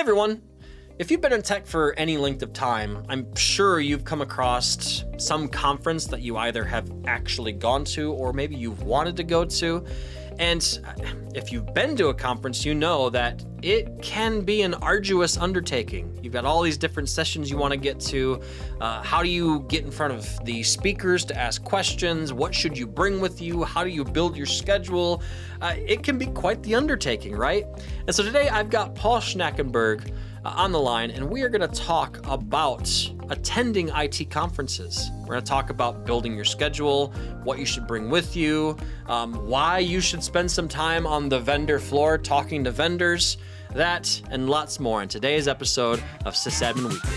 everyone. If you've been in tech for any length of time, I'm sure you've come across some conference that you either have actually gone to or maybe you've wanted to go to. And if you've been to a conference, you know that it can be an arduous undertaking. You've got all these different sessions you want to get to. How do you get in front of the speakers to ask questions? What should you bring with you? How do you build your schedule? It can be quite the undertaking, right? And so today I've got Paul Schnackenburg on the line, and we are going to talk about attending IT conferences. We're going to talk about building your schedule, what you should bring with you, why you should spend some time on the vendor floor talking to vendors, that and lots more in today's episode of SysAdmin Weekly.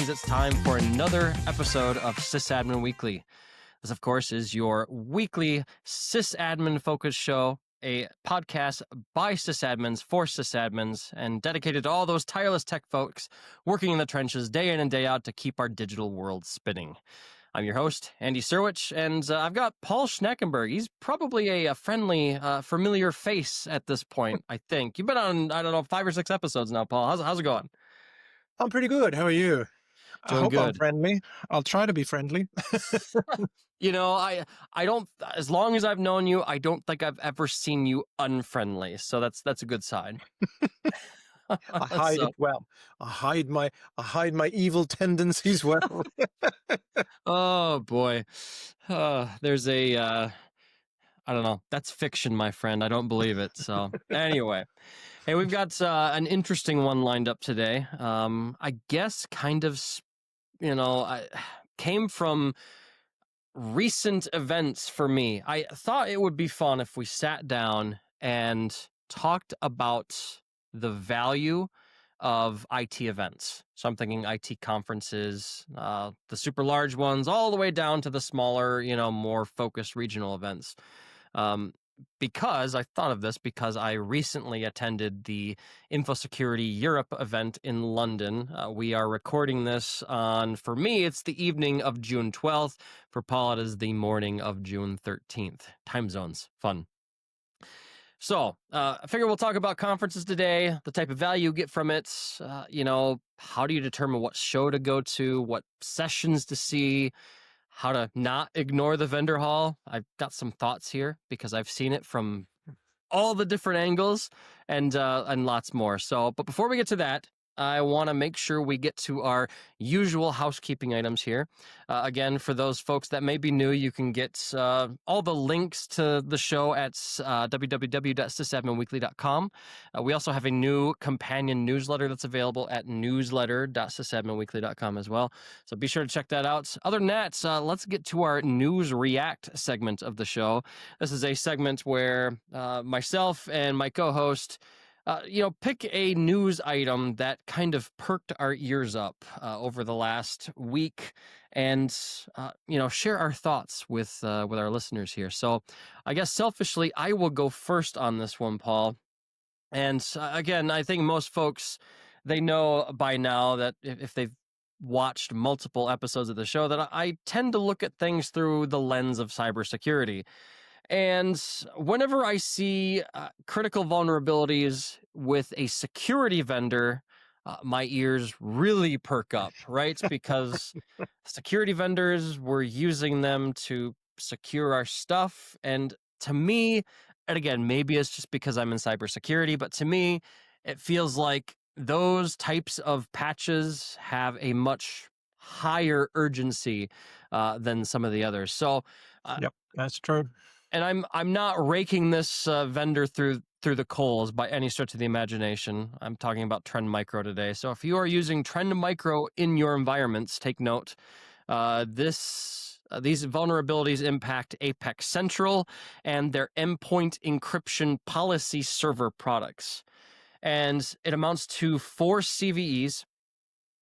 It's time for another episode of SysAdmin Weekly. This, of course, is your weekly sysadmin-focused show, a podcast by sysadmins for sysadmins, and dedicated to all those tireless tech folks working in the trenches day in and day out to keep our digital world spinning. I'm your host, Andy Serwich, and I've got Paul Schnackenburg. He's probably a friendly, familiar face at this point, I think. You've been on, 5 or 6 episodes now, Paul. How's it going? I'm pretty good. How are you? I hope good. I'm friendly. I'll try to be friendly. I don't, as long as I've known you, I don't think I've ever seen you unfriendly. So that's a good sign. I hide it well. I hide my evil tendencies well. Oh boy. There's I don't know. That's fiction, my friend. I don't believe it. So anyway, hey, we've got an interesting one lined up today. I guess kind of, came from recent events for me. I thought it would be fun if we sat down and talked about the value of IT events. So I'm thinking IT conferences, the super large ones, all the way down to the smaller, more focused regional events. Because I thought of this because I recently attended the InfoSecurity Europe event in London. We are recording this on, for me, it's the evening of June 12th. For Paul, it is the morning of June 13th. Time zones, fun. So I figure we'll talk about conferences today, the type of value you get from it, how do you determine what show to go to, what sessions to see, how to not ignore the vendor hall. I've got some thoughts here because I've seen it from all the different angles and lots more. So, but before we get to that, I want to make sure we get to our usual housekeeping items here. Again, for those folks that may be new, you can get all the links to the show at www.sysadminweekly.com. We also have a new companion newsletter that's available at newsletter.sysadminweekly.com as well. So be sure to check that out. Other than that, let's get to our News React segment of the show. This is a segment where myself and my co-host pick a news item that kind of perked our ears up over the last week and, share our thoughts with our listeners here. So I guess selfishly, I will go first on this one, Paul. And again, I think most folks, they know by now that if they've watched multiple episodes of the show that I tend to look at things through the lens of cybersecurity. And whenever I see critical vulnerabilities with a security vendor, my ears really perk up, right? Because security vendors were using them to secure our stuff. And to me, and again, maybe it's just because I'm in cybersecurity, but to me, it feels like those types of patches have a much higher urgency than some of the others. So, Yep, that's true. And I'm not raking this vendor through the coals by any stretch of the imagination. I'm talking about Trend Micro today. So if you are using Trend Micro in your environments, take note. These vulnerabilities impact Apex Central and their endpoint encryption policy server products. And it amounts to 4 CVEs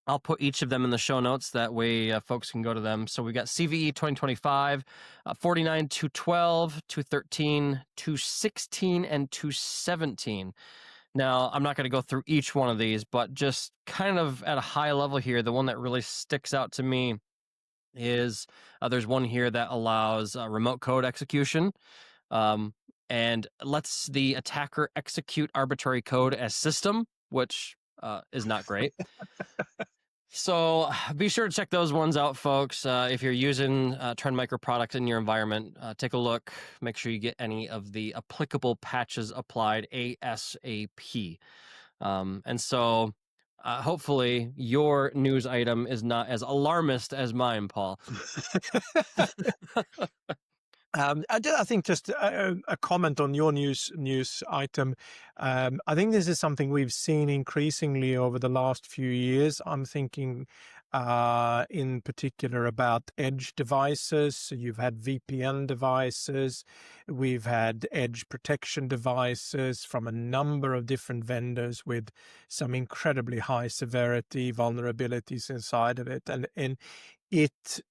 I'll put each of them in the show notes. That way folks can go to them. So we got CVE 2025, 49, 212, 213, 216, and 217. Now, I'm not going to go through each one of these, but just kind of at a high level here, the one that really sticks out to me is there's one here that allows remote code execution, um, and lets the attacker execute arbitrary code as system, which is not great. So be sure to check those ones out, folks. If you're using Trend Micro products in your environment, take a look. Make sure you get any of the applicable patches applied ASAP. And so hopefully your news item is not as alarmist as mine, Paul. I think just a comment on your news item. I think this is something we've seen increasingly over the last few years. I'm thinking in particular about edge devices. So you've had VPN devices. We've had edge protection devices from a number of different vendors with some incredibly high severity vulnerabilities inside of it. And it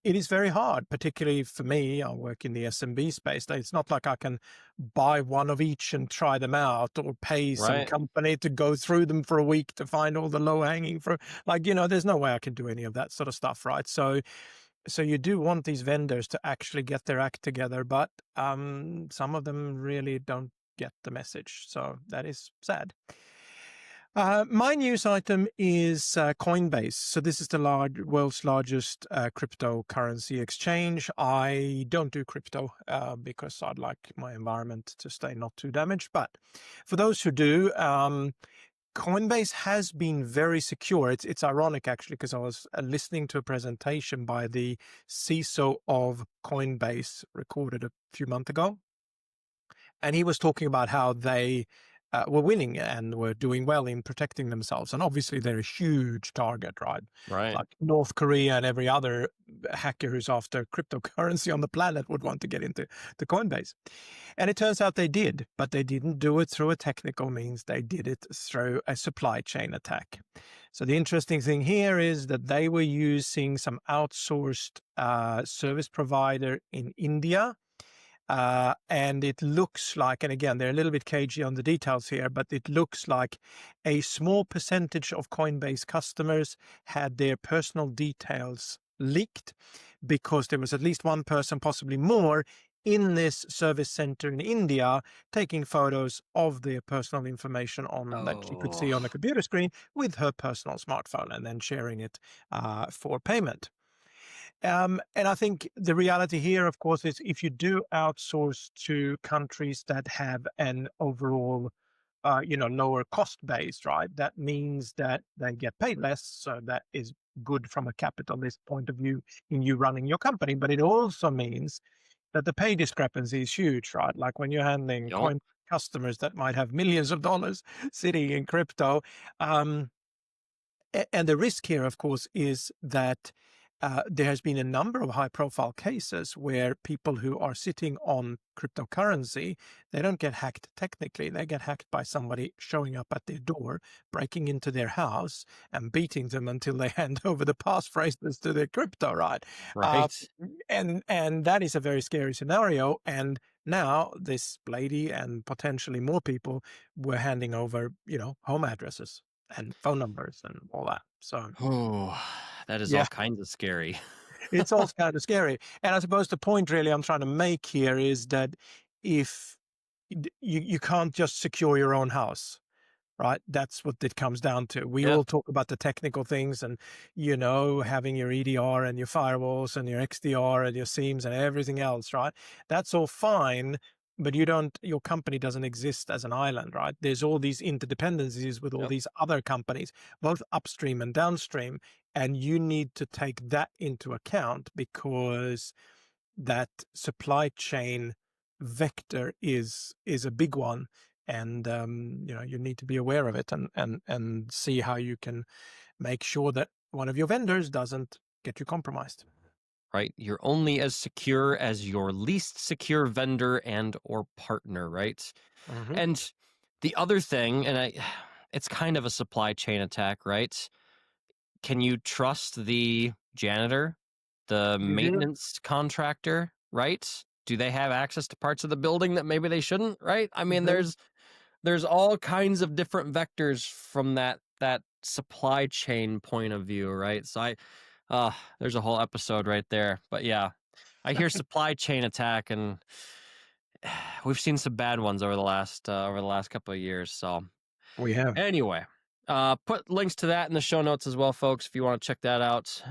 is very hard, particularly for me. I work in the SMB space. It's not like I can buy one of each and try them out, or pay some Right. company to go through them for a week to find all the low hanging fruit. Like, there's no way I can do any of that sort of stuff, right? So you do want these vendors to actually get their act together, but some of them really don't get the message. So that is sad. My news item is Coinbase. So this is the world's largest cryptocurrency exchange. I don't do crypto because I'd like my environment to stay not too damaged. But for those who do, Coinbase has been very secure. It's ironic, actually, because I was listening to a presentation by the CISO of Coinbase recorded a few months ago. And he was talking about how they were winning and were doing well in protecting themselves. And obviously, they're a huge target, right? Right. Like North Korea and every other hacker who's after cryptocurrency on the planet would want to get into the Coinbase. And it turns out they did, but they didn't do it through a technical means. They did it through a supply chain attack. So the interesting thing here is that they were using some outsourced service provider in India. And it looks like, and again, they're a little bit cagey on the details here, but it looks like a small percentage of Coinbase customers had their personal details leaked, because there was at least one person, possibly more, in this service center in India taking photos of their personal information that she could see on the computer screen with her personal smartphone, and then sharing it for payment. And I think the reality here, of course, is if you do outsource to countries that have an overall, lower cost base, right? That means that they get paid less. So that is good from a capitalist point of view in you running your company. But it also means that the pay discrepancy is huge, right? Like when you're handling Yep. customers that might have millions of dollars sitting in crypto. And the risk here, of course, is that there has been a number of high-profile cases where people who are sitting on cryptocurrency, they don't get hacked technically. They get hacked by somebody showing up at their door, breaking into their house, and beating them until they hand over the passphrases to their crypto, right? Right. And that is a very scary scenario. And now this lady and potentially more people were handing over, home addresses and phone numbers and all that. So Oh, that is yeah, all kinds of scary. it's all kind of scary. And I suppose the point really I'm trying to make here is that if you can't just secure your own house, right? That's what it comes down to. We Yep. all talk about the technical things and, having your EDR and your firewalls and your XDR and your SIEMs and everything else, right? That's all fine, but your company doesn't exist as an island, right? There's all these interdependencies with all Yep. these other companies, both upstream and downstream. And you need to take that into account, because that supply chain vector is a big one. And you need to be aware of it and see how you can make sure that one of your vendors doesn't get you compromised. Right. You're only as secure as your least secure vendor and or partner, right? Hmm. And the other thing, and it's kind of a supply chain attack, right? can you trust the janitor, the You do? maintenance contractor, right? Do they have access to parts of the building that maybe they shouldn't, right? I mean, Mhm. there's all kinds of different vectors from that supply chain point of view, right? So there's a whole episode right there. But yeah, I hear supply chain attack, and we've seen some bad ones over the last couple of years. So We have. anyway, put links to that in the show notes as well, folks, if you want to check that out.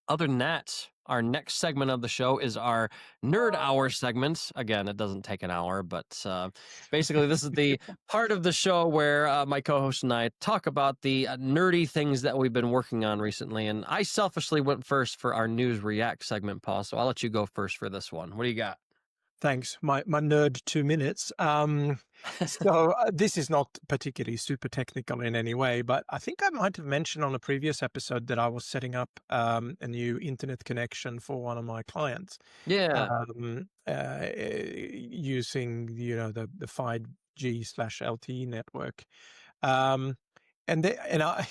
Other than that, our next segment of the show is our Nerd Hour segment. Again, it doesn't take an hour, but basically, this is the part of the show where my co host and I talk about the nerdy things that we've been working on recently. And I selfishly went first for our News React segment, Paul. So I'll let you go first for this one. What do you got? Thanks. My nerd 2 minutes. This is not particularly super technical in any way, but I think I might have mentioned on a previous episode that I was setting up a new internet connection for one of my clients, Yeah. using the 5G/LTE network. Um, and I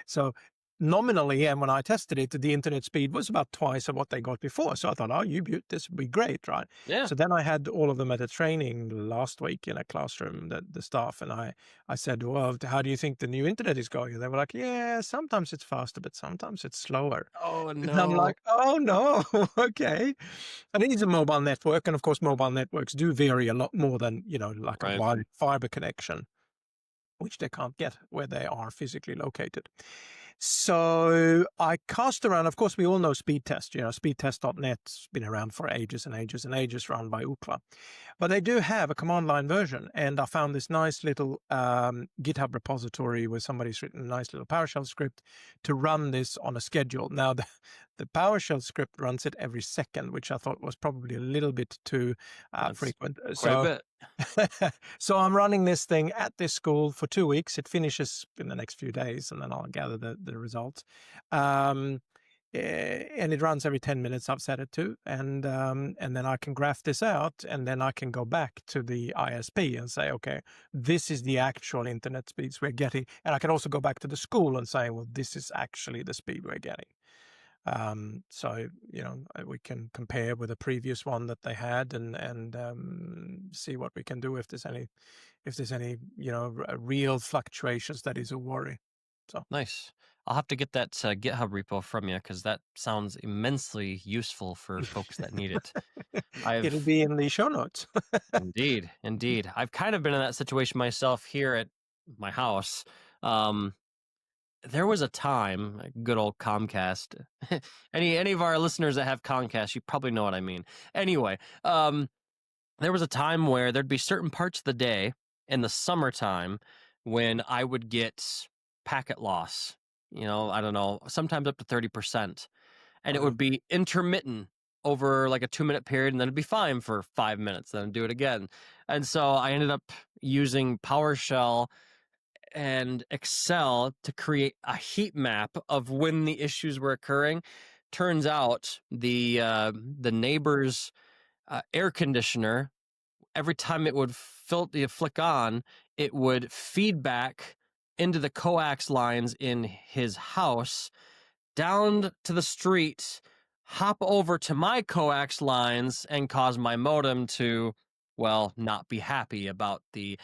so nominally, and when I tested it, the internet speed was about twice of what they got before. So I thought, oh, this would be great, right? Yeah. So then I had all of them at a training last week in a classroom, the staff, and I said, well, how do you think the new internet is going? And they were like, yeah, sometimes it's faster, but sometimes it's slower. Oh, And I'm no. like, oh no, okay. And it is a mobile network, and of course, mobile networks do vary a lot more than like a Right. wide fiber connection, which they can't get where they are physically located. So I cast around, of course, we all know speed test, speedtest.net's been around for ages and ages and ages, run by Ookla. But they do have a command line version. And I found this nice little GitHub repository where somebody's written a nice little PowerShell script to run this on a schedule. Now, the PowerShell script runs it every second, which I thought was probably a little bit too That's frequent. quite a bit. So I'm running this thing at this school for 2 weeks. It finishes in the next few days, and then I'll gather the results. Um, and it runs every 10 minutes. I've set it to, and then I can graph this out, and then I can go back to the ISP and say, okay, this is the actual internet speeds we're getting, and I can also go back to the school and say, well, this is actually the speed we're getting. So we can compare with the previous one that they had, and see what we can do if there's any real fluctuations that is a worry. So Nice. I'll have to get that GitHub repo from you because that sounds immensely useful for folks that need it. it'll I've be in the show notes. indeed. I've kind of been in that situation myself here at my house. Um, there was a time, like good old Comcast. Any of our listeners that have Comcast, you probably know what I mean. Anyway, there was a time where there'd be certain parts of the day in the summertime when I would get packet loss. I don't know, sometimes up to 30%. And it Uh-huh. would be intermittent over like a 2-minute period, and then it'd be fine for 5 minutes, then I'd do it again. And so I ended up using PowerShell and Excel to create a heat map of when the issues were occurring. Turns out the neighbor's air conditioner, every time it would flick on, it would feedback into the coax lines in his house, down to the street, hop over to my coax lines, and cause my modem to, well, not be happy about the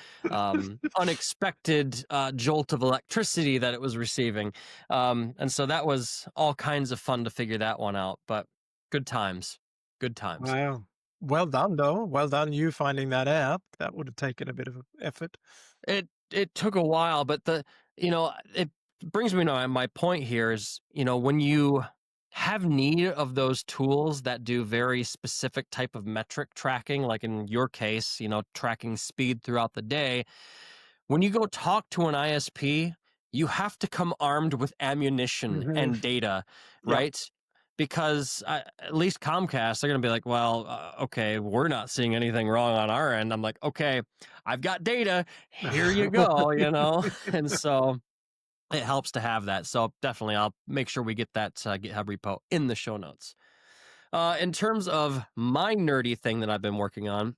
unexpected jolt of electricity that it was receiving. And so that was all kinds of fun to figure that one out, but good times. Good times. Wow. Well done, though. Well done, you finding that out. That would have taken a bit of effort. It took a while, but it brings me to my point here is, when you have need of those tools that do very specific type of metric tracking, like in your case, tracking speed throughout the day, when you go talk to an ISP, you have to come armed with ammunition Hmm. and data, Yeah. right? Because at least Comcast, they're going to be like, well, okay, we're not seeing anything wrong on our end. I'm like, okay, I've got data. Here you go, And so it helps to have that. So definitely, I'll make sure we get that GitHub repo in the show notes. In terms of my nerdy thing that I've been working on,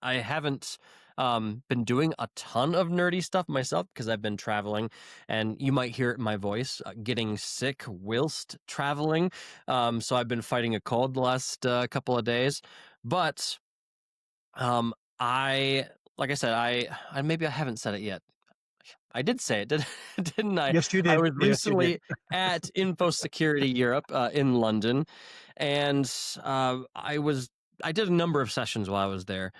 I haven't Been doing a ton of nerdy stuff myself because I've been traveling, and you might hear it in my voice, getting sick whilst traveling. So I've been fighting a cold the last couple of days. But I, like I said, I maybe I haven't said it yet. I did say it, didn't I? Yes, you I did. was Yes, you did. recently at InfoSecurity Europe in London, and I did a number of sessions while I was there,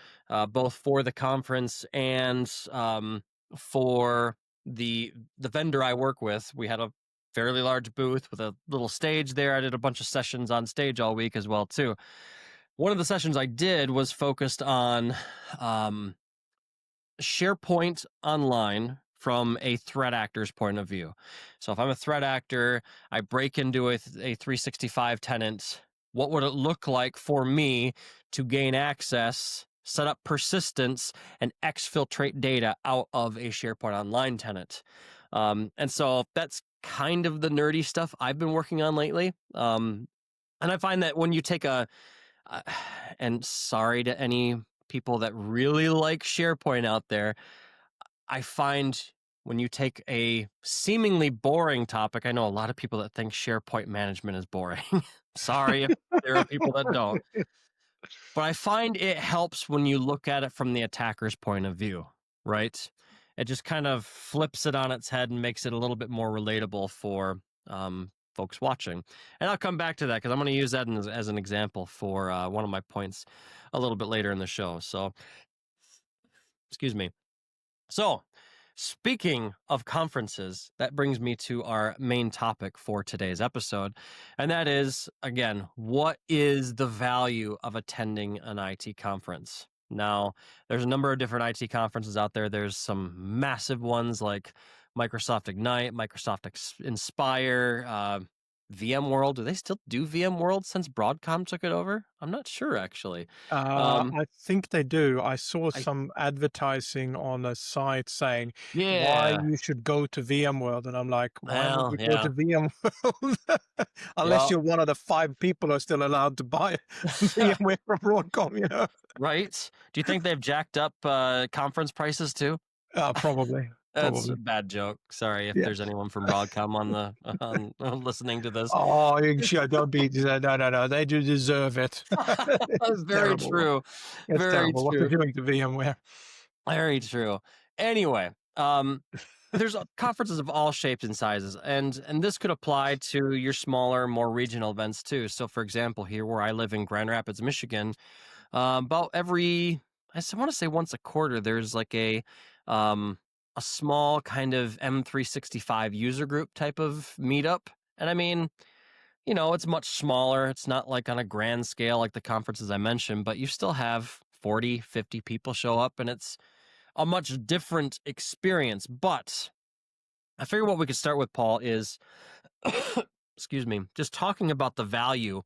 both for the conference and for the vendor I work with. We had a fairly large booth with a little stage there. I did a bunch of sessions on stage all week as well too. One of the sessions I did was focused on um, SharePoint online from a threat actor's point of view. So if I'm a threat actor, I break into a 365 tenant, what would it look like for me to gain access, set up persistence, and exfiltrate data out of a SharePoint online tenant? And so that's kind of the nerdy stuff I've been working on lately. And I find that when you take uh, and sorry to any people that really like SharePoint out there, I find when you take a seemingly boring topic, I know a lot of people that think SharePoint management is boring. Sorry if there are people that don't. But I find it helps when you look at it from the attacker's point of view, right? It just kind of flips it on its head and makes it a little bit more relatable for folks watching. And I'll come back to that because I'm going to use that as an example for one of my points a little bit later in the show. So, excuse me. So, speaking of conferences, that brings me to our main topic for today's episode. And that is, again, what is the value of attending an IT conference? Now, there's a number of different IT conferences out there. There's some massive ones like Microsoft Ignite, Microsoft Inspire, VMworld. Do they still do VMworld since Broadcom took it over? I'm not sure, actually. Um, I think they do. I saw I some advertising on a site saying why Yeah. you should go to VMworld, and I'm like, why would Well, you go to yeah. VMworld? Unless Well, you're one of the 5 people who are still allowed to buy VMware from Broadcom, you know? right? Do you think they've jacked up conference prices too? Probably, That's a probably. bad joke. Sorry if Yeah. there's anyone from Broadcom on the listening to this. Oh, you sure don't be. No, no, no. They do deserve it. It's Very terrible. true. It's Very terrible what they're true. doing to VMware. Very true. Anyway, there's conferences of all shapes and sizes, and this could apply to your smaller, more regional events too. So, for example, here where I live in Grand Rapids, Michigan, about every, want to say once a quarter, there's like a small kind of M365 user group type of meetup. And I mean, it's much smaller. It's not like on a grand scale like the conferences I mentioned, but you still have 40, 50 people show up, and it's a much different experience. But I figure what we could start with, Paul, is excuse me, just talking about the value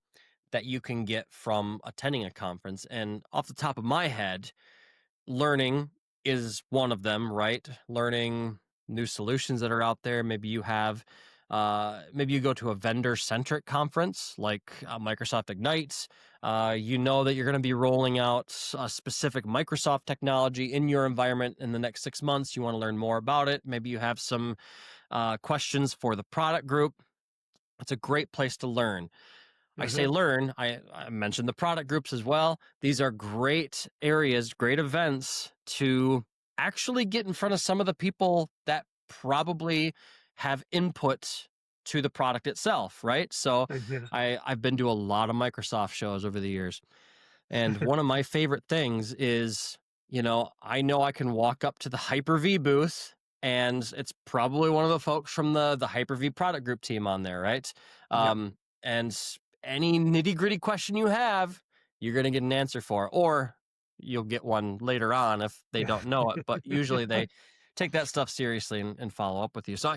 that you can get from attending a conference. And off the top of my head, learning is one of them, right? Learning new solutions that are out there. Maybe you go to a vendor centric conference like Microsoft Ignite. You know that you're going to be rolling out a specific Microsoft technology in your environment in the next 6 months. You want to learn more about it. Maybe you have some questions for the product group. It's a great place to learn. I say Mhm. learn. I mentioned the product groups as well. These are great areas, great events to actually get in front of some of the people that probably have input to the product itself, right? So Mhm. I've been to a lot of Microsoft shows over the years. And one of my favorite things is, I know I can walk up to the Hyper-V booth and it's probably one of the folks from the Hyper-V product group team on there, right? Yeah. And any nitty-gritty question you have, you're going to get an answer for, or you'll get one later on if they don't know it. But usually they take that stuff seriously and follow up with you. So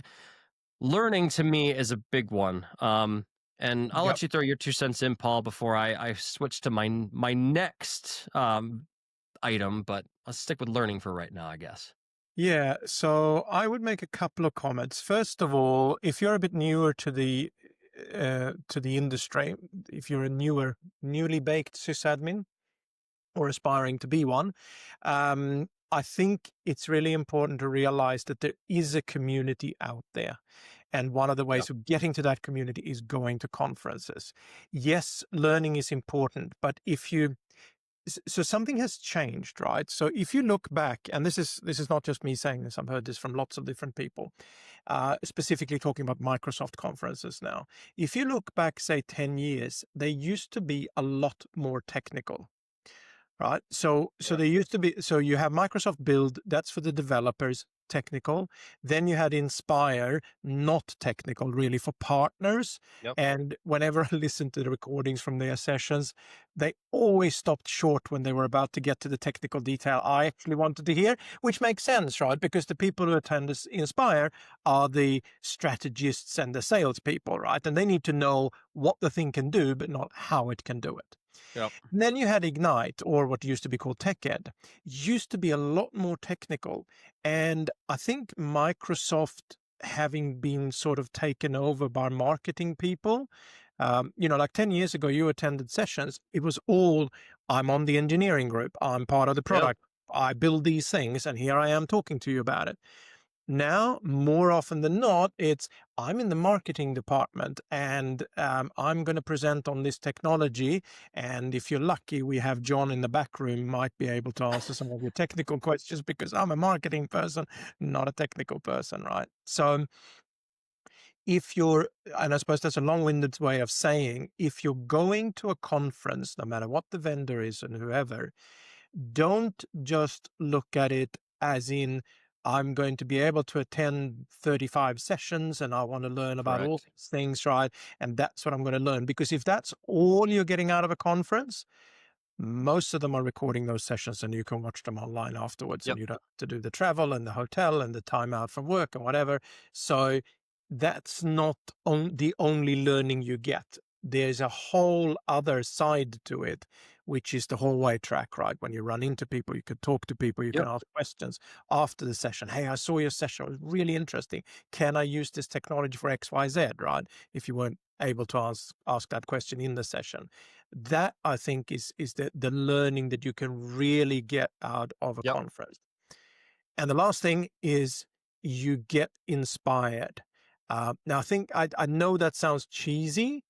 learning to me is a big one. And I'll Yep. let you throw your 2 cents in, Paul, before I switch to my next item. But let's stick with learning for right now, I guess. Yeah, so I would make a couple of comments. First of all, if you're a bit newer to the industry, if you're a newly baked sysadmin or aspiring to be one, I think it's really important to realize that there is a community out there. And one of the Yep. ways of getting to that community is going to conferences. Yes, learning is important, but if you so something has changed, right? So if you look back, and this is not just me saying this, I've heard this from lots of different people, specifically talking about Microsoft conferences now. If you look back, say 10 years, they used to be a lot more technical. Right. So Yep. there used to be, so you have Microsoft Build, that's for the developers, technical. Then you had Inspire, not technical, really for partners. Yep. And whenever I listened to the recordings from their sessions, they always stopped short when they were about to get to the technical detail I actually wanted to hear, which makes sense, right? Because the people who attend this Inspire are the strategists and the salespeople, right? And they need to know what the thing can do, but not how it can do it. Yep. And then you had Ignite, or what used to be called Tech Ed, used to be a lot more technical. And I think Microsoft, having been sort of taken over by marketing people, like 10 years ago, you attended sessions, it was all, I'm on the engineering group, I'm part of the Yep. product, I build these things, and here I am talking to you about it. Now, more often than not, it's I'm in the marketing department and I'm going to present on this technology. And if you're lucky, we have John in the back room might be able to answer some of your technical questions because I'm a marketing person, not a technical person, right? So if you're, and I suppose that's a long-winded way of saying, if you're going to a conference, no matter what the vendor is and whoever, don't just look at it as in, I'm going to be able to attend 35 sessions and I want to learn about all Correct. these things, right? And that's what I'm going to learn. Because if that's all you're getting out of a conference, most of them are recording those sessions and you can watch them online afterwards and Yep. you don't have to do the travel and the hotel and the time out from work and whatever. So that's not the only learning you get. There's a whole other side to it, which is the hallway track, right? When you run into people, you can talk to people, you can Yep. ask questions after the session. Hey, I saw your session. It was really interesting. Can I use this technology for XYZ, right? If you weren't able to ask that question in the session. That I think is the learning that you can really get out of a Yep. conference. And the last thing is you get inspired. Now, I think I know that sounds cheesy,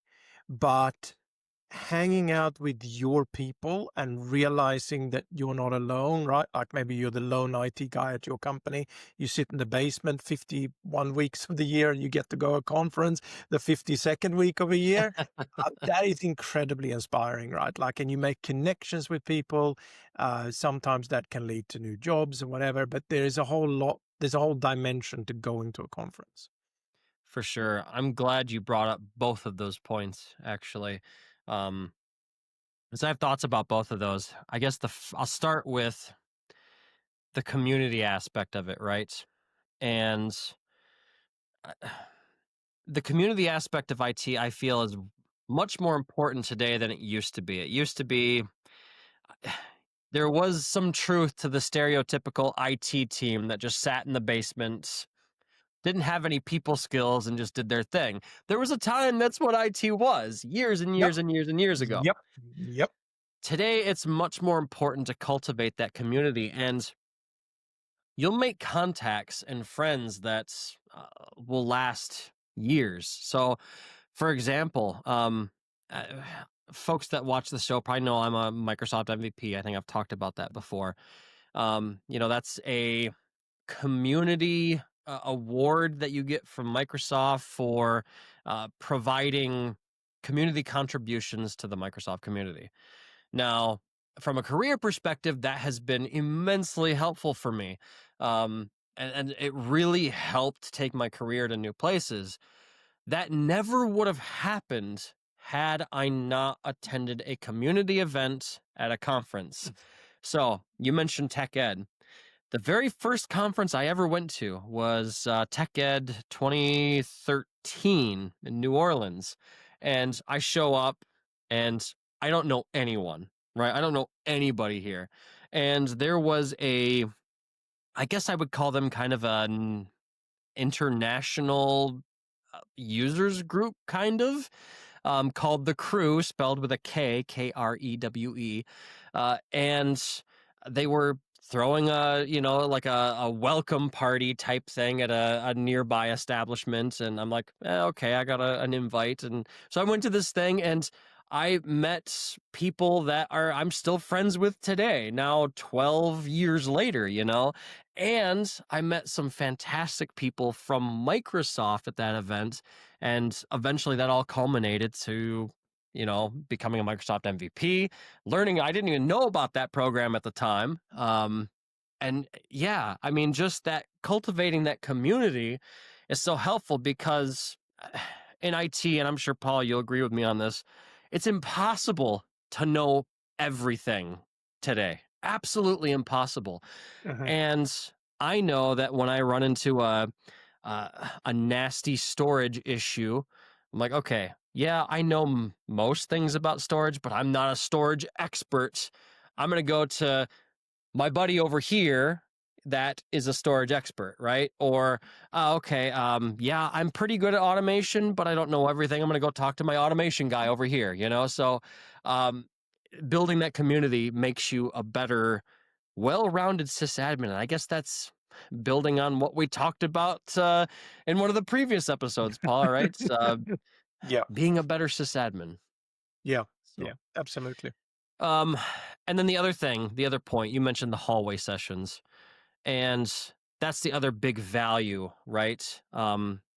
but hanging out with your people and realizing that you're not alone, right? Like maybe you're the lone IT guy at your company. You sit in the basement 51 weeks of the year and you get to go to a conference the 52nd week of a year. That is incredibly inspiring, right? Like, and you make connections with people. Sometimes that can lead to new jobs or whatever, but there's a whole dimension to going to a conference. For sure. I'm glad you brought up both of those points, actually. Um, because I have thoughts about both of those. I guess I'll start with the community aspect of it, right? And uh, the community aspect of IT, I feel, is much more important today than it used to be. It used to be there was some truth to the stereotypical IT team that just sat in the basement, didn't have any people skills, and just did their thing. There was a time that's what IT was, years and Yep. years and years and years ago. Yep. Yep. Today, it's much more important to cultivate that community, and you'll make contacts and friends that will last years. So, for example, uh, folks that watch the show probably know I'm a Microsoft MVP. I think I've talked about that before. That's a community award that you get from Microsoft for providing community contributions to the Microsoft community. Now, from a career perspective, that has been immensely helpful for me. And it really helped take my career to new places. That never would have happened had I not attended a community event at a conference. So, you mentioned Tech Ed. The very first conference I ever went to was Tech Ed 2013 in New Orleans. And I show up and I don't know anyone, right? I don't know anybody here. And there was I guess I would call them kind of an international users group, kind of, called The Crew, spelled with a K, Krewe. And they were throwing a, like a welcome party type thing at a nearby establishment, and I'm like, okay, I got an invite, and so I went to this thing, and I met people that I'm still friends with today, now 12 years later, and I met some fantastic people from Microsoft at that event, and eventually that all culminated to becoming a Microsoft MVP, learning I didn't even know about that program at the time. And yeah, I mean, just that cultivating that community is so helpful because in IT, and I'm sure Paul, you'll agree with me on this, it's impossible to know everything today. Absolutely impossible. Mhm. And I know that when I run into a nasty storage issue, I'm like, okay, yeah, I know most things about storage, but I'm not a storage expert. I'm going to go to my buddy over here that is a storage expert, right? Or, okay, yeah, I'm pretty good at automation, but I don't know everything. I'm going to go talk to my automation guy over here, So, um, building that community makes you a better, well-rounded sysadmin. And I guess that's building on what we talked about in one of the previous episodes, Paul, right? Yeah, Being a better sysadmin. yeah, yeah, So, absolutely. um, and then the other point, you mentioned the hallway sessions. And that's the other big value, right?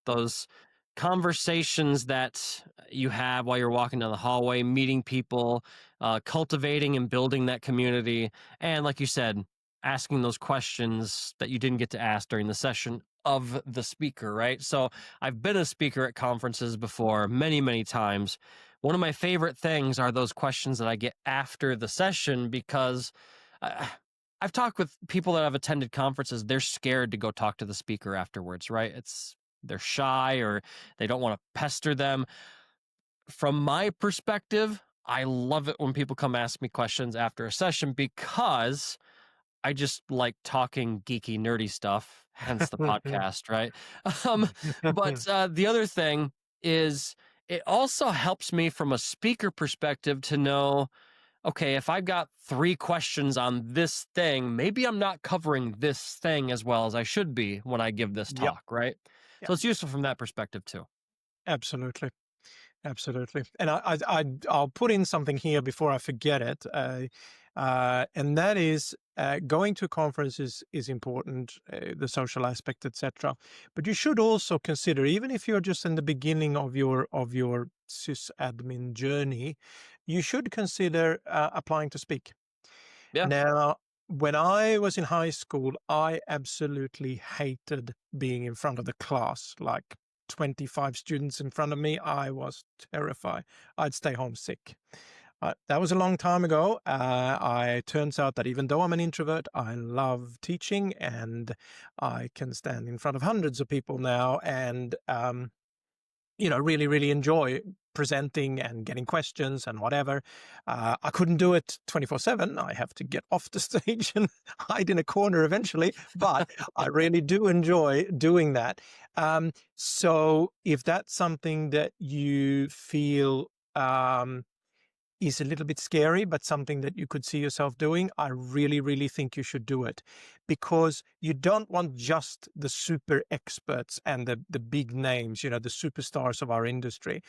Those conversations that you have while you're walking down the hallway, meeting people, cultivating and building that community. And like you said, asking those questions that you didn't get to ask during the session of the speaker, right? So I've been a speaker at conferences before many, many times. One of my favorite things are those questions that I get after the session because uh, I've talked with people that have attended conferences. They're scared to go talk to the speaker afterwards, right? They're shy or they don't want to pester them. From my perspective, I love it when people come ask me questions after a session because I just like talking geeky, nerdy stuff, hence the podcast, right? Um, but the other thing is it also helps me from a speaker perspective to know, okay, if I've got 3 questions on this thing, maybe I'm not covering this thing as well as I should be when I give this Yep, talk, right? yep, So it's useful from that perspective too. absolutely. Absolutely. And I'll put in something here before I forget it. And that is going to conferences is important, the social aspect, etc. But you should also consider, even if you're just in the beginning of your sysadmin journey, you should consider applying to speak. Yeah, Now, when I was in high school, I absolutely hated being in front of the class, like 25 students in front of me. I was terrified. I'd stay home sick. That was a long time ago. I turns out that even though I'm an introvert, I love teaching, and I can stand in front of hundreds of people now, and really, really enjoy presenting and getting questions and whatever. I couldn't do it 24/7. I have to get off the stage and hide in a corner eventually, but I really do enjoy doing that. So if that's something that you feel is a little bit scary, but something that you could see yourself doing, I really, really think you should do it, because you don't want just the super experts and the big names, the superstars of our industry.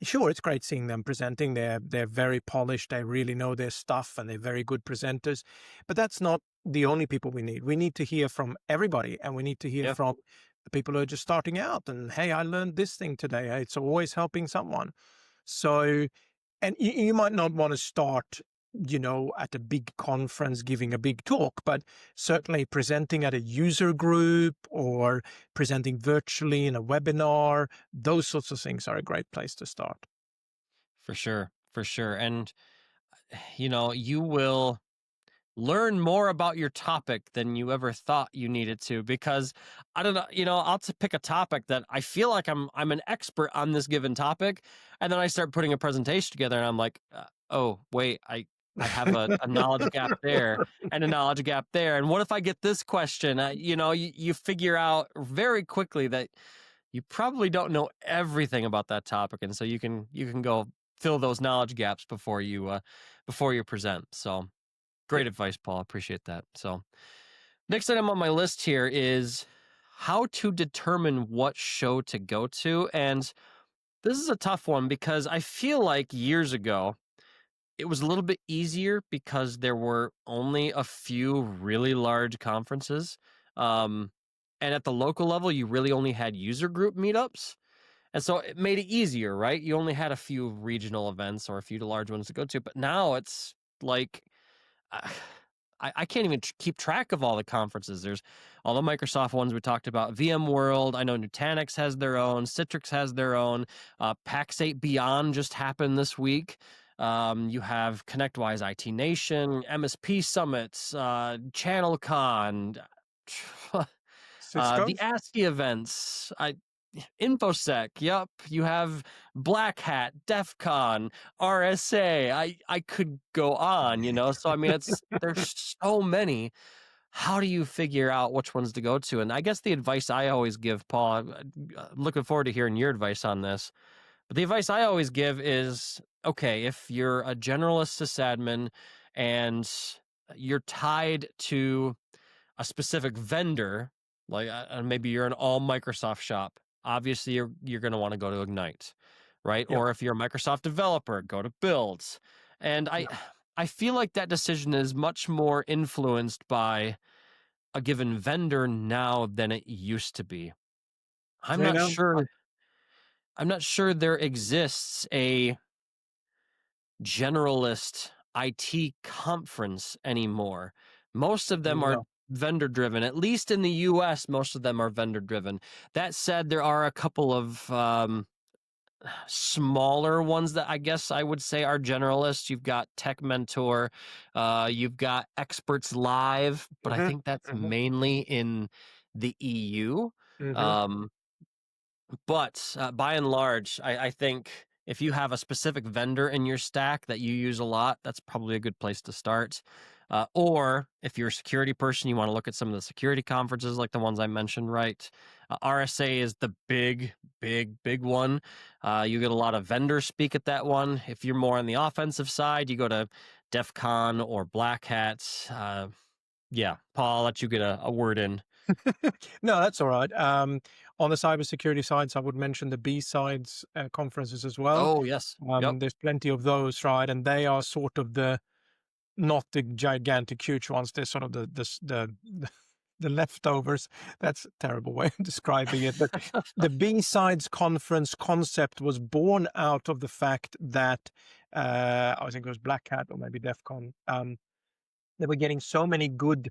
Sure, it's great seeing them presenting. They're very polished. They really know their stuff and they're very good presenters. But that's not the only people we need. We need to hear from everybody, and we need to hear yeah, from the people who are just starting out. And hey, I learned this thing today. It's always helping someone. So, and you might not want to start, at a big conference giving a big talk, but certainly presenting at a user group or presenting virtually in a webinar, those sorts of things are a great place to start. for sure, for sure. And you will learn more about your topic than you ever thought you needed to, because I don't know, I'll pick a topic that I feel like I'm an expert on this given topic, and then I start putting a presentation together and I'm like, oh wait, I have a knowledge gap there and a knowledge gap there, and what if I get this question? You figure out very quickly that you probably don't know everything about that topic, and so you can go fill those knowledge gaps before you present. So Great advice, Paul. Appreciate that. So, next item on my list here is how to determine what show to go to. And this is a tough one because I feel like years ago, it was a little bit easier because there were only a few really large conferences. Um, and at the local level, you really only had user group meetups. And so it made it easier, right? You only had a few regional events or a few large ones to go to. But now it's like, uh, I can't even keep track of all the conferences. There's all the Microsoft ones we talked about, VMworld. I know Nutanix has their own, Citrix has their own. PAX 8 Beyond just happened this week. You have ConnectWise IT Nation, MSP Summits, ChannelCon, Cisco? the ASCII events. InfoSec, yep. You have Black Hat, DEF CON, RSA. I could go on, So I mean there's so many. How do you figure out which ones to go to? And I guess the advice I always give, Paul, I'm looking forward to hearing your advice on this. But the advice I always give is, okay, if you're a generalist sysadmin and you're tied to a specific vendor, like maybe you're an all Microsoft shop, obviously you're going to want to go to Ignite, right? Yeah. Or if you're a Microsoft developer, go to Builds. And Yeah. I feel like that decision is much more influenced by a given vendor now than it used to be. I'm You not know, sure I'm not sure there exists a generalist IT conference anymore. Most of them are no. vendor driven. At least in the US, most of them are vendor driven. That said, there are a couple of smaller ones that I guess I would say are generalists. You've got Tech Mentor, you've got Experts Live, but I Hmm. think that's Hmm. mainly in the EU. Hmm. Um, but by and large, I think if you have a specific vendor in your stack that you use a lot, that's probably a good place to start. Or if you're a security person, you want to look at some of the security conferences like the ones I mentioned, right? RSA is the big one. You get a lot of vendors speak at that one. If you're more on the offensive side, you go to DEF CON or Black Hat. Yeah, Paul, I'll let you get a word in. No, that's all right. On the cybersecurity sides, I would mention the B sides conferences as well. Oh, yes. Yep. There's plenty of those, right? And they are sort of not the gigantic, huge ones. They're sort of the leftovers. That's a terrible way of describing it. But the B sides conference concept was born out of the fact that I think it was Black Hat or maybe DEF CON. They were getting so many good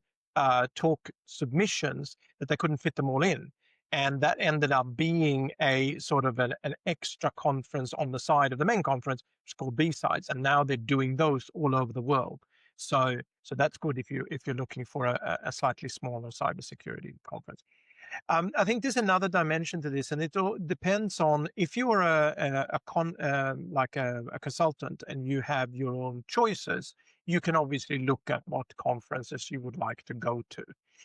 talk submissions that they couldn't fit them all in. And that ended up being a sort of an extra conference on the side of the main conference, which is called B-sides. And now they're doing those all over the world. So that's good if you're looking for a slightly smaller cybersecurity conference. I think there's another dimension to this, and it all depends on if you are a consultant and you have your own choices. You can obviously look at what conferences you would like to go to.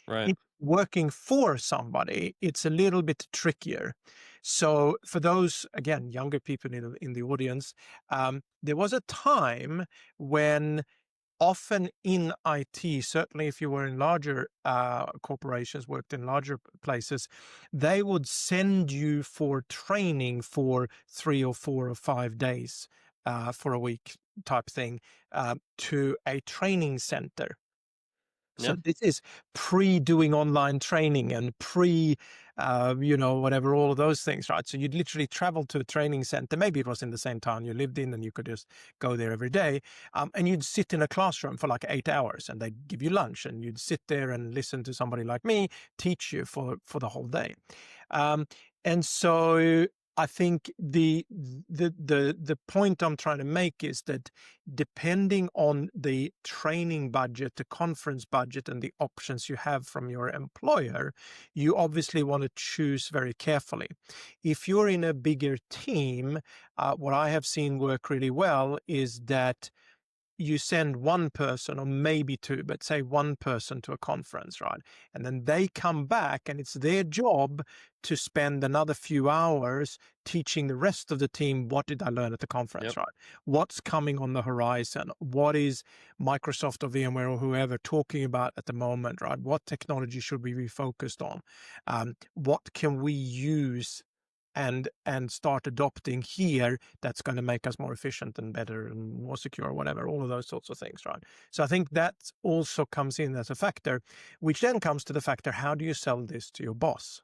Right. If working for somebody, it's a little bit trickier. So for those again younger people in the audience, there was a time when often in IT, certainly if you were in larger corporations, worked in larger places, they would send you for training for 3 or 4 or 5 days for a week type thing to a training center. So Yeah. this is pre-doing online training and whatever, all of those things, right? So you'd literally travel to a training center. Maybe it was in the same town you lived in and you could just go there every day. And you'd sit in a classroom for like 8 hours and they'd give you lunch and you'd sit there and listen to somebody like me teach you for the whole day. And so I think the point I'm trying to make is that depending on the training budget, the conference budget, and the options you have from your employer, you obviously want to choose very carefully. If you're in a bigger team, what I have seen work really well is that you send one person or maybe two, but say one person to a conference, right? And then they come back and it's their job to spend another few hours teaching the rest of the team, what did I learn at the conference, Yep. right? What's coming on the horizon? What is Microsoft or VMware or whoever talking about at the moment, right? What technology should we be focused on? What can we use and start adopting here that's going to make us more efficient and better and more secure, whatever, all of those sorts of things, right? So I think that also comes in as a factor, which then comes to the factor, how do you sell this to your boss?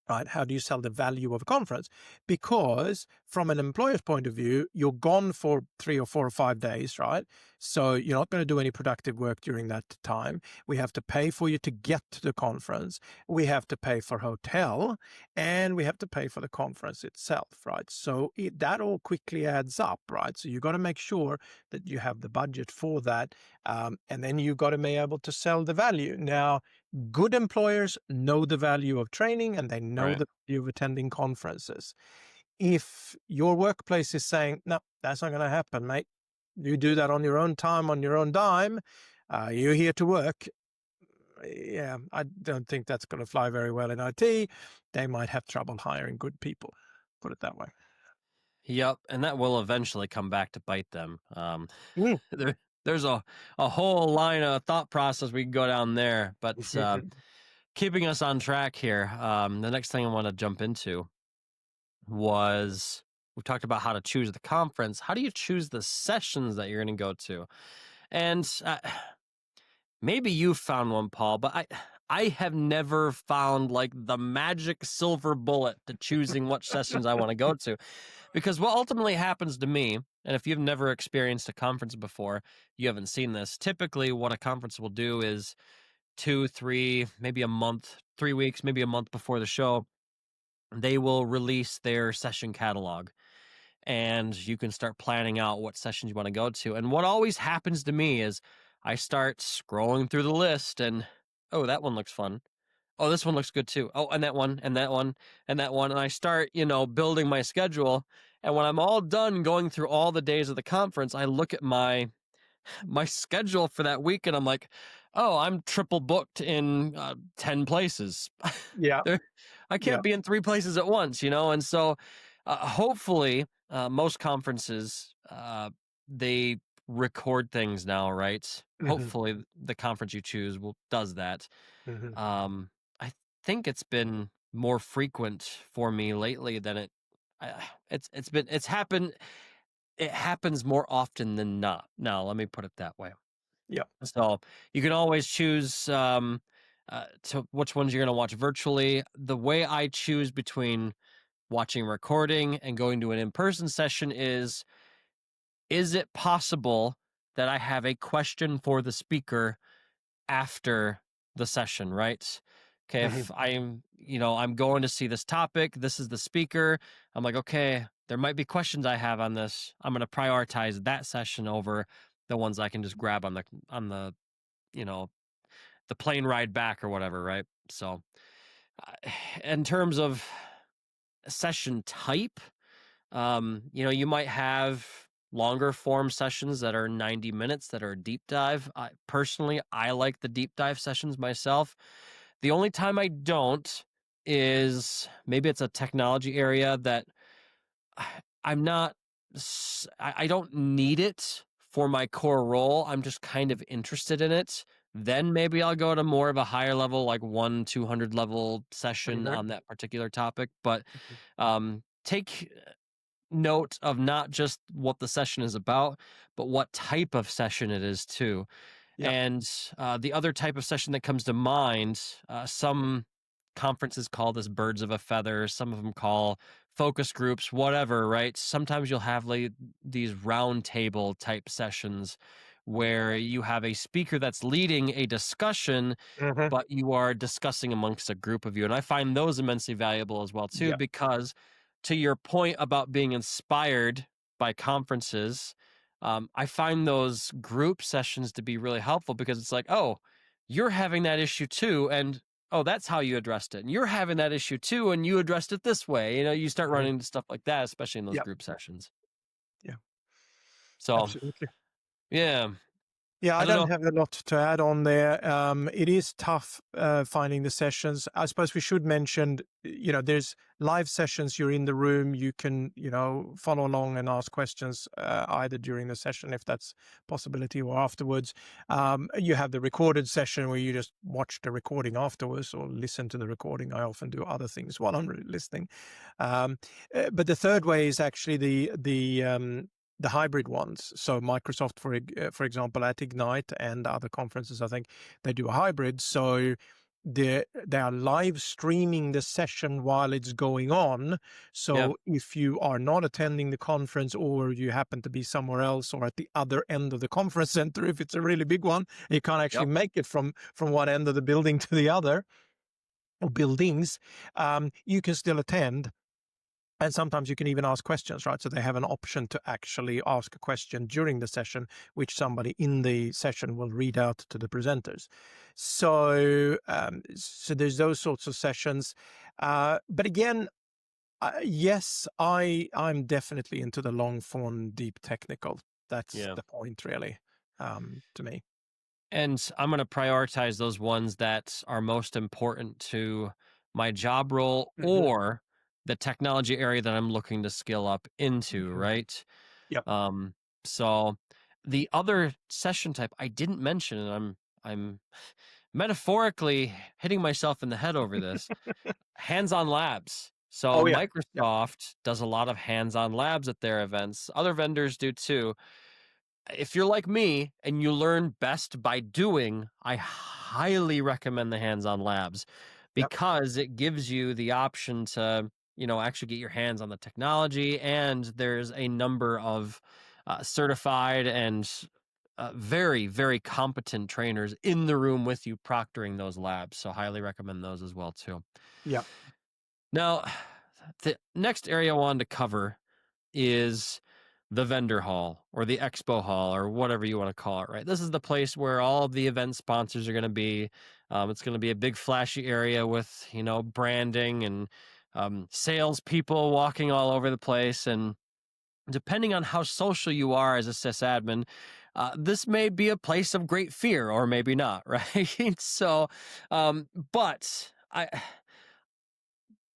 Right? How do you sell the value of a conference? Because from an employer's point of view, you're gone for 3 or 4 or 5 days, right? So you're not going to do any productive work during that time. We have to pay for you to get to the conference. We have to pay for hotel, and we have to pay for the conference itself, right? So that all quickly adds up, right? So you got to make sure that you have the budget for that, and then you got to be able to sell the value. Now, good employers know the value of training and they know Right. the value of attending conferences. If your workplace is saying, no, that's not going to happen, mate, you do that on your own time, on your own dime, you're here to work. Yeah, I don't think that's going to fly very well in IT. They might have trouble hiring good people, put it that way. Yep. And that will eventually come back to bite them. Mm. There's a whole line of thought process we can go down there, but keeping us on track here, the next thing I want to jump into was we talked about how to choose the conference. How do you choose the sessions that you're going to go to? And maybe you found one, Paul, but I have never found like the magic silver bullet to choosing what sessions I want to go to. Because what ultimately happens to me, and if you've never experienced a conference before, you haven't seen this. Typically, what a conference will do is 2, 3, maybe a month, 3 weeks, maybe a month before the show, they will release their session catalog and you can start planning out what sessions you want to go to. And what always happens to me is I start scrolling through the list and, oh, that one looks fun. Oh, this one looks good too. Oh, and that one, and that one, and that one. And I start, building my schedule. And when I'm all done going through all the days of the conference, I look at my schedule for that week and I'm like, oh, I'm triple booked in 10 places. Yeah, There, I yeah. can't be in 3 places at once, And so hopefully most conferences, they record things now, right? Hmm. Hopefully the conference you choose does that. Hmm. I think it's been more frequent for me lately than it's happened. It happens more often than not. Now, let me put it that way. Yeah. So you can always choose to which ones you're going to watch virtually. The way I choose between watching recording and going to an in-person session is it possible that I have a question for the speaker after the session, right? Okay, Hmm. if I'm going to see this topic, this is the speaker. I'm like, okay, there might be questions I have on this. I'm going to prioritize that session over the ones I can just grab on the you know the plane ride back or whatever, right? So, in terms of session type, you might have longer form sessions that are 90 minutes that are a deep dive. Personally, I like the deep dive sessions myself. The only time I don't is maybe it's a technology area that I'm not, I don't need it for my core role. I'm just kind of interested in it. Then maybe I'll go to more of a higher level, like 200 level session Hmm. on that particular topic. But take note of not just what the session is about, but what type of session it is too. Yeah. And the other type of session that comes to mind, some conferences call this birds of a feather, some of them call focus groups, whatever, right? Sometimes you'll have like these round table type sessions where you have a speaker that's leading a discussion, Hmm. but you are discussing amongst a group of you. And I find those immensely valuable as well too, Yeah. because to your point about being inspired by conferences, I find those group sessions to be really helpful because it's like, oh, you're having that issue too. And oh, that's how you addressed it. And you're having that issue too. And you addressed it this way. You start Hmm. running into stuff like that, especially in those Yeah. group sessions. Yeah. So Absolutely. Yeah. Yeah, I I don't don't know. have a lot to add on there. It is tough finding the sessions. I suppose we should mention, there's live sessions. You're in the room. You can, follow along and ask questions either during the session, if that's possibility, or afterwards. You have the recorded session where you just watch the recording afterwards or listen to the recording. I often do other things while I'm listening. But the third way is actually the hybrid ones. So Microsoft, for example, at Ignite and other conferences, I think they do a hybrid. So they are live streaming the session while it's going on. Yeah. So if you are not attending the conference, or you happen to be somewhere else or at the other end of the conference center, if it's a really big one, you can't actually Yep. make it from one end of the building to the other, or buildings, you can still attend. And sometimes you can even ask questions, right? So they have an option to actually ask a question during the session, which somebody in the session will read out to the presenters. So there's those sorts of sessions. But again, yes, I'm definitely into the long form, deep technical. That's Yeah. the point, really, to me. And I'm going to prioritize those ones that are most important to my job role Hmm. or the technology area that I'm looking to skill up into, Hmm. right? Yep. Um, so the other session type I didn't mention, and I'm metaphorically hitting myself in the head over this, hands-on labs. So Oh yeah. Yeah. Microsoft does a lot of hands-on labs at their events. Other vendors do too. If you're like me and you learn best by doing, I highly recommend the hands-on labs Yep. because it gives you the option to, actually get your hands on the technology. And there's a number of certified and very, very competent trainers in the room with you proctoring those labs. So highly recommend those as well too. Yep. Now, the next area I wanted to cover is the vendor hall or the expo hall or whatever you want to call it, right? This is the place where all of the event sponsors are going to be. It's going to be a big flashy area with, branding and salespeople walking all over the place. And depending on how social you are as a sysadmin, this may be a place of great fear or maybe not, right? So, but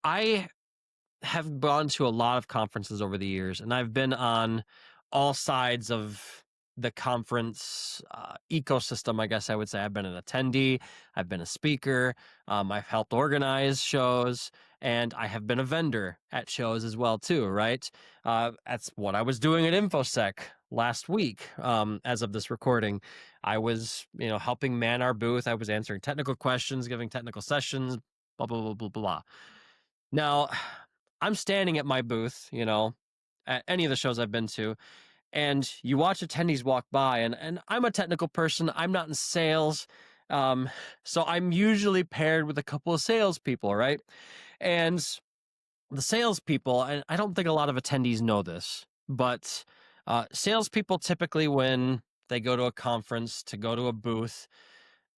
I have gone to a lot of conferences over the years, and I've been on all sides of the conference ecosystem, I guess I would say. I've been an attendee, I've been a speaker, I've helped organize shows, and I have been a vendor at shows as well, too, right? That's what I was doing at InfoSec last week. As of this recording, I was, helping man our booth. I was answering technical questions, giving technical sessions, blah, blah, blah, blah, blah. Now, I'm standing at my booth, at any of the shows I've been to, and you watch attendees walk by, and I'm a technical person. I'm not in sales. Um, so I'm usually paired with a couple of salespeople, right? And the salespeople, and I don't think a lot of attendees know this, but salespeople typically, when they go to a conference to go to a booth,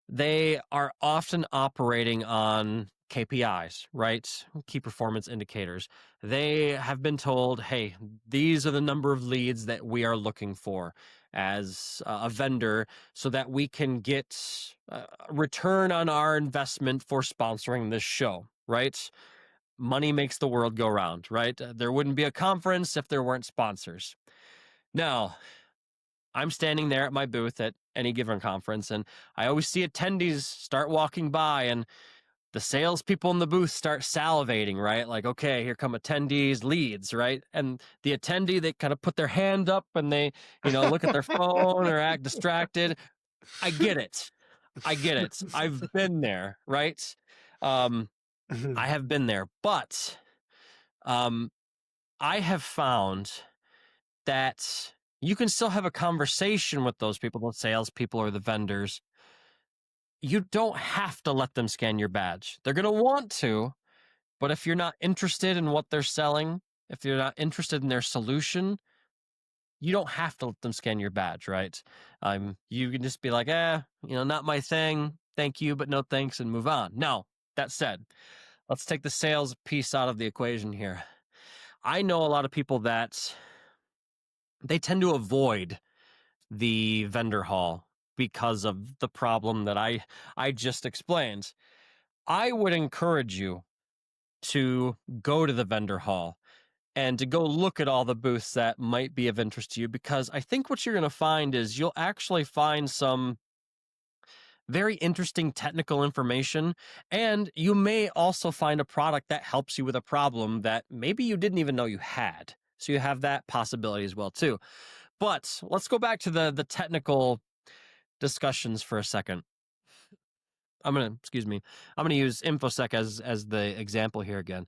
they are often operating on KPIs, right? Key performance indicators. They have been told, hey, these are the number of leads that we are looking for as a vendor so that we can get a return on our investment for sponsoring this show, right? Money makes the world go round, right? There wouldn't be a conference if there weren't sponsors. Now, I'm standing there at my booth at any given conference, and I always see attendees start walking by, and the salespeople in the booth start salivating, right? Like, okay, here come attendees, leads, right? And the attendee, they kind of put their hand up and they, look at their phone or act distracted. I get it. I get it. I've been there, right? Um, I have been there, but um, I have found that you can still have a conversation with those people, the salespeople or the vendors. You don't have to let them scan your badge. They're going to want to, but if you're not interested in what they're selling, if you're not interested in their solution, you don't have to let them scan your badge, right? You can just be like, not my thing. Thank you, but no thanks, and move on. Now, that said, let's take the sales piece out of the equation here. I know a lot of people that they tend to avoid the vendor hall because of the problem that I just explained. I would encourage you to go to the vendor hall and to go look at all the booths that might be of interest to you, because I think what you're going to find is you'll actually find some very interesting technical information, and you may also find a product that helps you with a problem that maybe you didn't even know you had. So you have that possibility as well too. But let's go back to the technical discussions for a second. Excuse me. I'm gonna use InfoSec as the example here again.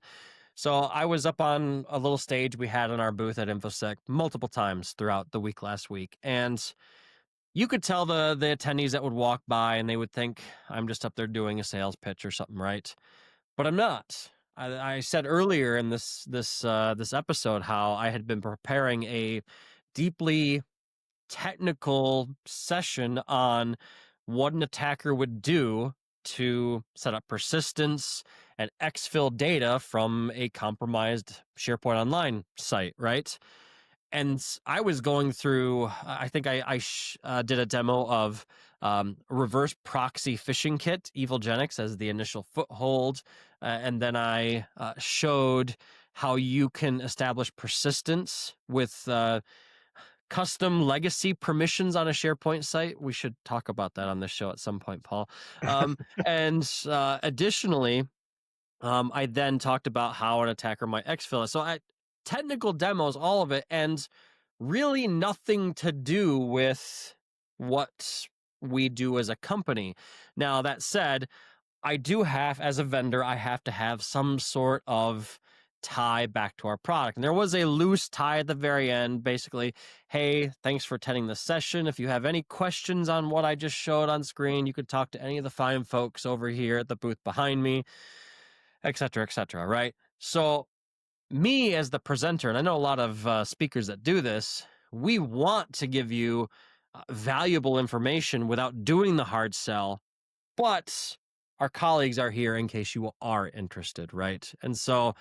So I was up on a little stage we had in our booth at InfoSec multiple times throughout the week last week, and you could tell the attendees that would walk by and they would think I'm just up there doing a sales pitch or something, right? But I'm not. I said earlier in this episode how I had been preparing a deeply technical session on what an attacker would do to set up persistence and exfil data from a compromised SharePoint Online site, right? And I was going through, I think I did a demo of reverse proxy phishing kit, Evilgenics, as the initial foothold. And then I showed how you can establish persistence with custom legacy permissions on a SharePoint site. We should talk about that on this show at some point, Paul. And additionally, I then talked about how an attacker might exfil it. So technical demos, all of it, and really nothing to do with what we do as a company. Now, that said, I do have, as a vendor, I have to have some sort of tie back to our product. And there was a loose tie at the very end, basically, hey, thanks for attending the session. If you have any questions on what I just showed on screen, you could talk to any of the fine folks over here at the booth behind me, et cetera, right? So me as the presenter, and I know a lot of speakers that do this, we want to give you valuable information without doing the hard sell, but our colleagues are here in case you are interested, right? And so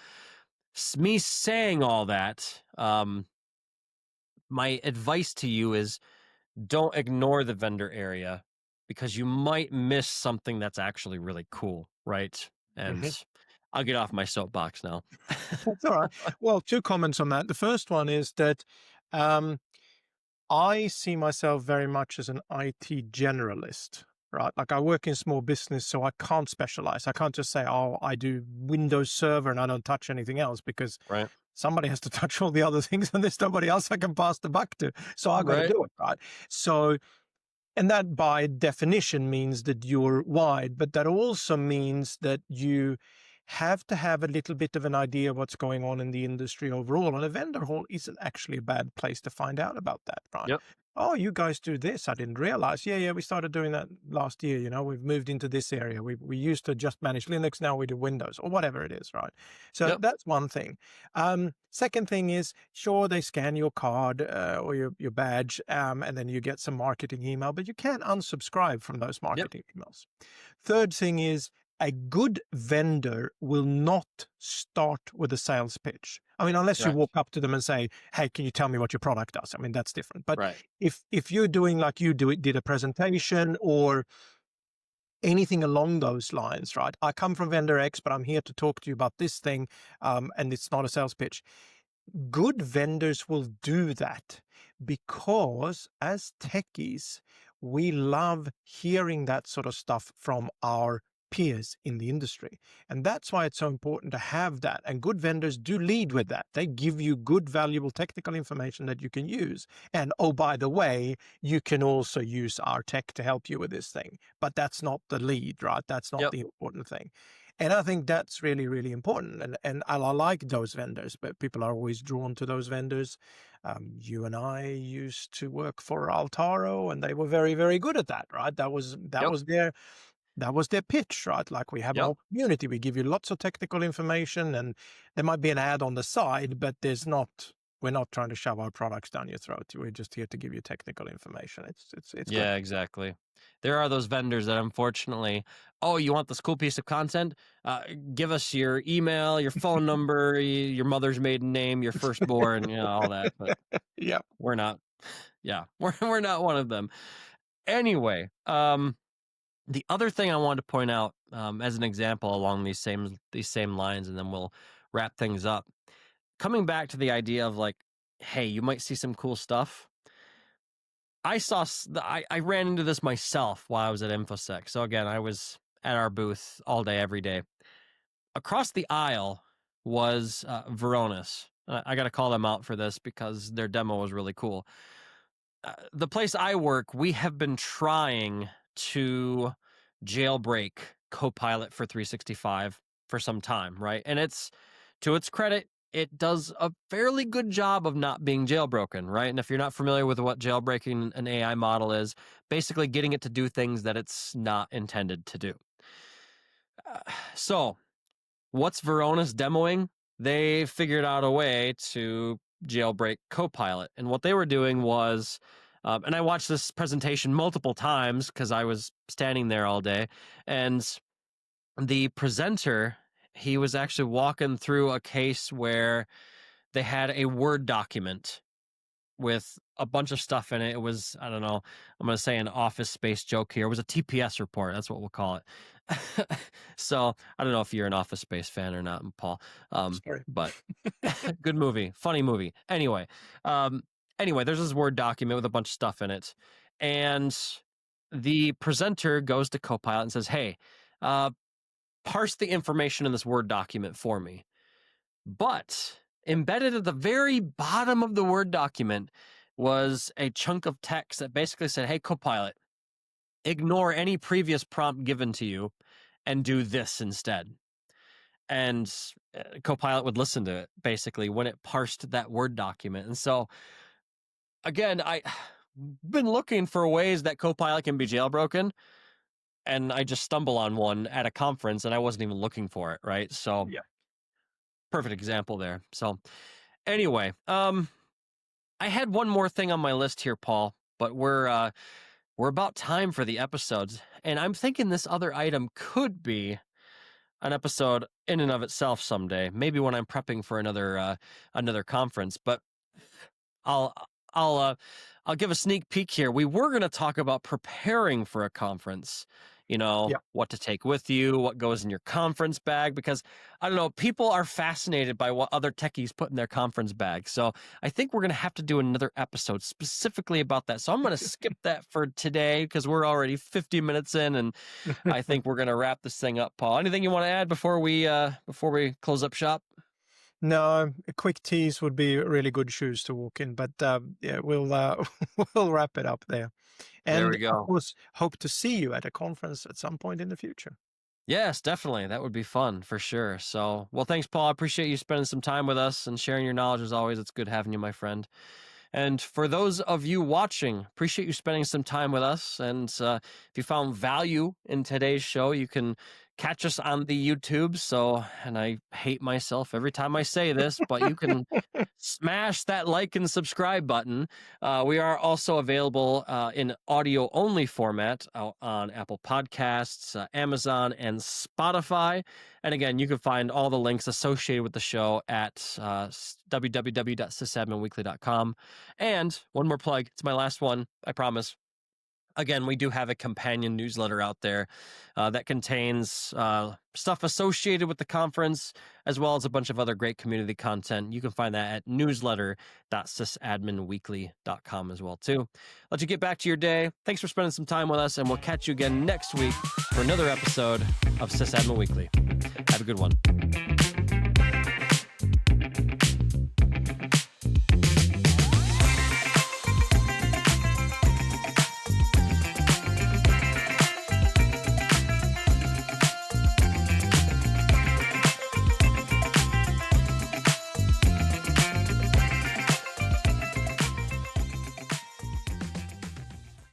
me saying all that, my advice to you is don't ignore the vendor area, because you might miss something that's actually really cool, right? And Mhm. I'll get off my soapbox now. That's all right. Well, two comments on that. The first one is that um, I see myself very much as an IT generalist, right? Like I work in small business, so I can't specialize. I can't just say, oh, I do Windows Server and I don't touch anything else, because Right. somebody has to touch all the other things and there's nobody else I can pass the buck to. So I got to Right. do it, right? So, and that by definition means that you're wide, but that also means that you have to have a little bit of an idea of what's going on in the industry overall. And a vendor hall isn't actually a bad place to find out about that, right? Yep. Oh, you guys do this. I didn't realize. Yeah, we started doing that last year. We've moved into this area. We used to just manage Linux. Now we do Windows or whatever it is, right? So Yep. that's one thing. Second thing is, sure, they scan your card or your badge, and then you get some marketing email, but you can't unsubscribe from those Yep. marketing emails. Third thing is, a good vendor will not start with a sales pitch. I mean, unless you Correct. walk up to them and say, "Hey, can you tell me what your product does?" I mean, that's different. But Right. if you're doing like you did a presentation or anything along those lines, right? I come from vendor X, but I'm here to talk to you about this thing, and it's not a sales pitch. Good vendors will do that because as techies, we love hearing that sort of stuff from our peers in the industry. And that's why it's so important to have that. And good vendors do lead with that. They give you good, valuable technical information that you can use. And oh, by the way, you can also use our tech to help you with this thing. But that's not the lead, right? That's not Yep. the important thing. And I think that's really, really important. And I like those vendors, but people are always drawn to those vendors. You and I used to work for Altaro, and they were very, very good at that, right? That was Yep. their pitch, right? Like, we have a Yep. whole community. We give you lots of technical information, and there might be an ad on the side, but we're not trying to shove our products down your throat. We're just here to give you technical information. It's good. Yeah, exactly. There are those vendors that unfortunately, oh, you want this cool piece of content? Give us your email, your phone number, your mother's maiden name, your firstborn, all that. But Yeah. we're not Yeah, we're not one of them. Anyway, the other thing I wanted to point out, as an example along these same lines, and then we'll wrap things up. Coming back to the idea of like, hey, you might see some cool stuff. I ran into this myself while I was at InfoSec. So again, I was at our booth all day, every day. Across the aisle was Varonis. I got to call them out for this because their demo was really cool. The place I work, we have been trying to jailbreak Copilot for 365 for some time, right? And it's, to its credit, it does a fairly good job of not being jailbroken, right? And if you're not familiar with what jailbreaking an AI model is, basically getting it to do things that it's not intended to do. So, what's Varonis demoing? They figured out a way to jailbreak Copilot. And what they were doing was, and I watched this presentation multiple times because I was standing there all day. And the presenter, he was actually walking through a case where they had a Word document with a bunch of stuff in it. It was, I don't know, I'm going to say an Office Space joke here. It was a TPS report. That's what we'll call it. So I don't know if you're an Office Space fan or not, Paul. Sorry. But good movie, funny movie. Anyway, there's this Word document with a bunch of stuff in it. And the presenter goes to Copilot and says, hey, parse the information in this Word document for me. But embedded at the very bottom of the Word document was a chunk of text that basically said, hey, Copilot, ignore any previous prompt given to you and do this instead. And Copilot would listen to it basically when it parsed that Word document. And so, again, I've been looking for ways that Copilot can be jailbroken, and I just stumble on one at a conference and I wasn't even looking for it, right? So, Yeah. perfect example there. So, anyway, I had one more thing on my list here, Paul, but we're about time for the episodes, and I'm thinking this other item could be an episode in and of itself someday, maybe when I'm prepping for another conference. But I'll I'll give a sneak peek here. We were going to talk about preparing for a conference, Yeah. what to take with you, what goes in your conference bag, because I don't know, people are fascinated by what other techies put in their conference bag. So I think we're going to have to do another episode specifically about that. So I'm going to skip that for today because we're already 50 minutes in, and I think we're going to wrap this thing up. Paul, anything you want to add before we close up shop? No, a quick tease would be really good shoes to walk in, but yeah, we'll we'll wrap it up there. There And we of go. course, hope to see you at a conference at some point in the future. Yes, definitely. That would be fun for sure. So, well, thanks, Paul. I appreciate you spending some time with us and sharing your knowledge as always. It's good having you, my friend. And for those of you watching, appreciate you spending some time with us. And if you found value in today's show, you can catch us on the YouTube. So, and I hate myself every time I say this, but you can smash that like and subscribe button. We are also available in audio only format on Apple Podcasts, Amazon, and Spotify. And again, you can find all the links associated with the show at www.sysadminweekly.com. And one more plug. It's my last one, I promise. Again, we do have a companion newsletter out there that contains stuff associated with the conference, as well as a bunch of other great community content. You can find that at newsletter.sysadminweekly.com as well, too. Let you get back to your day. Thanks for spending some time with us, and we'll catch you again next week for another episode of SysAdmin Weekly. Have a good one.